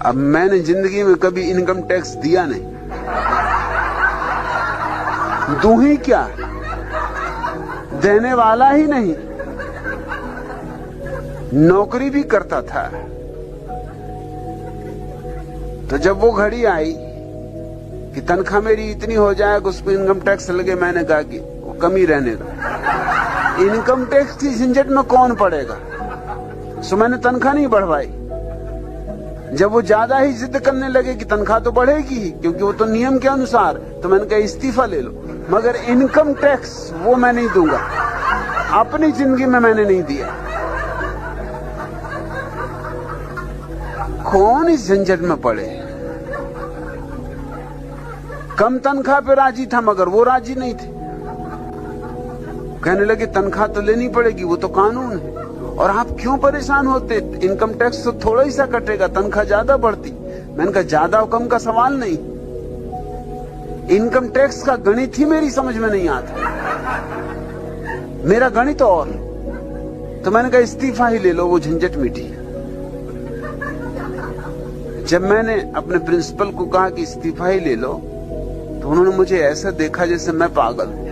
अब मैंने जिंदगी में कभी इनकम टैक्स दिया नहीं, दूं ही क्या, देने वाला ही नहीं। नौकरी भी करता था, तो जब वो घड़ी आई कि तनख्वाह मेरी इतनी हो जाए कि उस पर इनकम टैक्स लगे, मैंने कहा कि वो कमी रहने दो, इनकम टैक्स की झंझट में कौन पड़ेगा। सो मैंने तनख्वाह नहीं बढ़वाई। जब वो ज्यादा ही जिद करने लगे कि तनख्वाह तो बढ़ेगी ही, क्योंकि वो तो नियम के अनुसार, तो मैंने कहा इस्तीफा ले लो, मगर इनकम टैक्स वो मैं नहीं दूंगा, अपनी जिंदगी में मैंने नहीं दिया। कौन इस झंझट में पड़े। कम तनख्वाह पे राजी था, मगर वो राजी नहीं थे। कहने लगे तनख्वाह तो लेनी पड़ेगी, वो तो कानून है, और आप क्यों परेशान होते, इनकम टैक्स तो थोड़ा ही सा कटेगा, तनख्वाह ज्यादा बढ़ती। मैंने कहा ज्यादा और कम का सवाल नहीं, इनकम टैक्स का गणित ही मेरी समझ में नहीं आता, मेरा गणित और। तो मैंने कहा इस्तीफा ही ले लो, वो झंझट मिटी। जब मैंने अपने प्रिंसिपल को कहा कि इस्तीफा ही ले लो, तो उन्होंने मुझे ऐसा देखा जैसे मैं पागल हूं।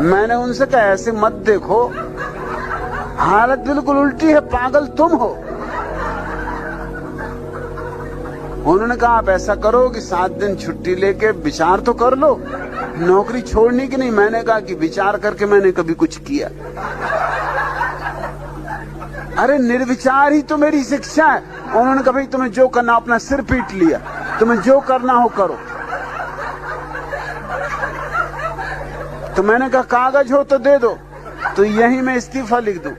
मैंने उनसे कहा ऐसे मत देखो, हालत बिल्कुल उल्टी है, पागल तुम हो। उन्होंने कहा आप ऐसा करो कि 7 दिन छुट्टी लेके विचार तो कर लो, नौकरी छोड़ने की नहीं। मैंने कहा कि विचार करके मैंने कभी कुछ किया। अरे निर्विचार ही तो मेरी शिक्षा है। उन्होंने कहा भाई तुम्हें जो करना, अपना सिर पीट लिया, तुम्हें जो करना हो करो। तो मैंने कहा कागज हो तो दे दो, तो यही मैं इस्तीफा लिख दूं।